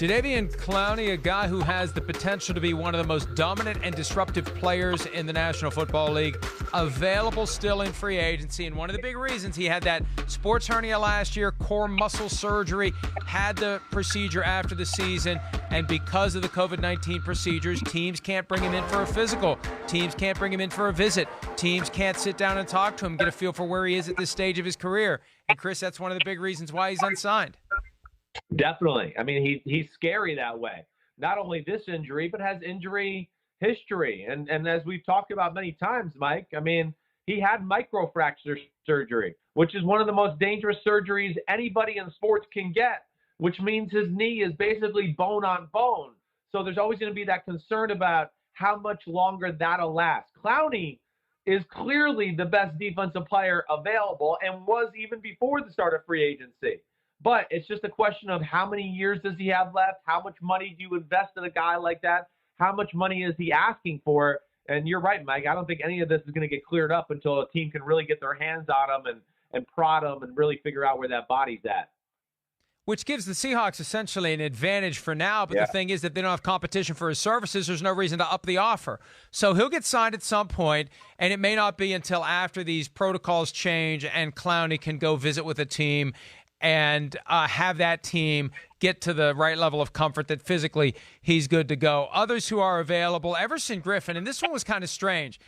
Jadeveon Clowney, a guy who has the potential to be one of the most dominant and disruptive players in the National Football League, available still in free agency. And one of the big reasons, he had that sports hernia last year, core muscle surgery, had the procedure after the season. And because of the COVID-19 procedures, teams can't bring him in for a physical. Teams can't bring him in for a visit. Teams can't sit down and talk to him, get a feel for where he is at this stage of his career. And Chris, that's one of the big reasons why he's unsigned. Definitely. I mean, he's scary that way. Not only this injury, but has injury history. And as we've talked about many times, Mike, I mean, he had microfracture surgery, which is one of the most dangerous surgeries anybody in sports can get, which means his knee is basically bone on bone. So there's always going to be that concern about how much longer that'll last. Clowney is clearly the best defensive player available and was even before the start of free agency. But it's just a question of how many years does he have left? How much money do you invest in a guy like that? How much money is he asking for? And you're right, Mike. I don't think any of this is going to get cleared up until a team can really get their hands on him and prod him and really figure out where that body's at. Which gives the Seahawks essentially an advantage for now. But the thing is that they don't have competition for his services. There's no reason to up the offer. So he'll get signed at some point, and it may not be until after these protocols change and Clowney can go visit with a team and have that team get to the right level of comfort that physically he's good to go. Others who are available, Everson Griffen, and this one was kind of strange.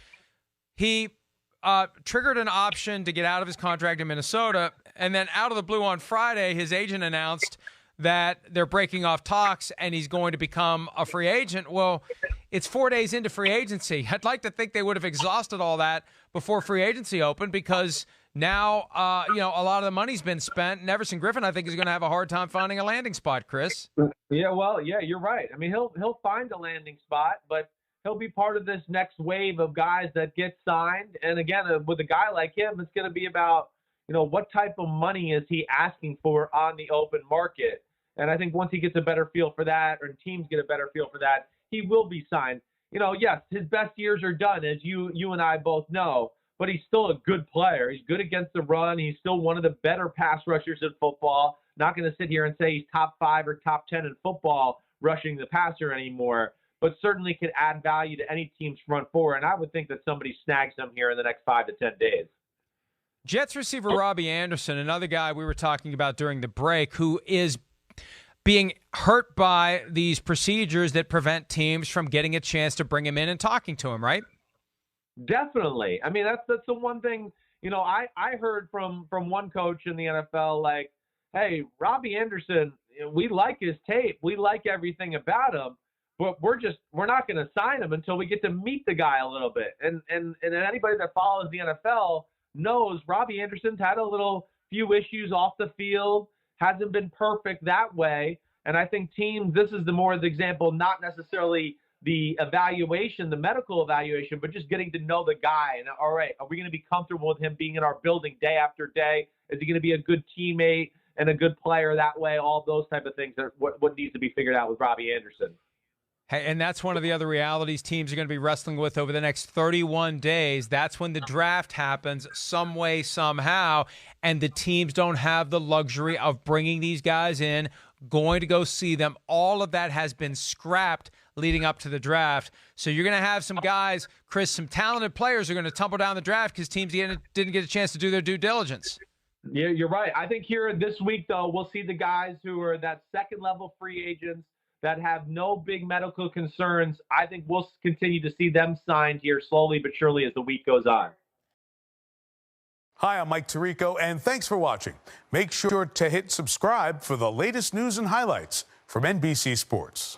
He triggered an option to get out of his contract in Minnesota, and then out of the blue on Friday, his agent announced that they're breaking off talks and he's going to become a free agent. Well, it's 4 days into free agency. I'd like to think they would have exhausted all that before free agency opened, because now, a lot of the money's been spent, and Everson Griffen, I think, is going to have a hard time finding a landing spot, Chris. Yeah, you're right. I mean, he'll find a landing spot, but he'll be part of this next wave of guys that get signed. And again, with a guy like him, it's going to be about, what type of money is he asking for on the open market? And I think once he gets a better feel for that, or teams get a better feel for that, he will be signed. Yes, his best years are done, as you and I both know. But he's still a good player. He's good against the run. He's still one of the better pass rushers in football. Not going to sit here and say he's top 5 or top 10 in football rushing the passer anymore, but certainly can add value to any team's front four. And I would think that somebody snags him here in the next 5 to 10 days. Jets receiver Robby Anderson, another guy we were talking about during the break, who is being hurt by these procedures that prevent teams from getting a chance to bring him in and talking to him, right? Definitely. I mean, that's the one thing, I heard from one coach in the NFL, like, hey, Robby Anderson, we like his tape. We like everything about him, but we're not going to sign him until we get to meet the guy a little bit. And anybody that follows the NFL knows Robby Anderson's had a few issues off the field, hasn't been perfect that way. And I think teams, this is the example, not necessarily the evaluation, the medical evaluation, but just getting to know the guy. And all right, are we going to be comfortable with him being in our building day after day? Is he going to be a good teammate and a good player that way? All those type of things are what needs to be figured out with Robby Anderson. Hey, and that's one of the other realities teams are going to be wrestling with over the next 31 days. That's when the draft happens some way, somehow, and the teams don't have the luxury of bringing these guys in, going to go see them. All of that has been scrapped leading up to the draft. So you're going to have some guys, Chris, some talented players are going to tumble down the draft because teams didn't get a chance to do their due diligence. Yeah, you're right. I think here this week, though, we'll see the guys who are that second-level free agents that have no big medical concerns. I think we'll continue to see them signed here slowly but surely as the week goes on. Hi, I'm Mike Tirico, and thanks for watching. Make sure to hit subscribe for the latest news and highlights from NBC Sports.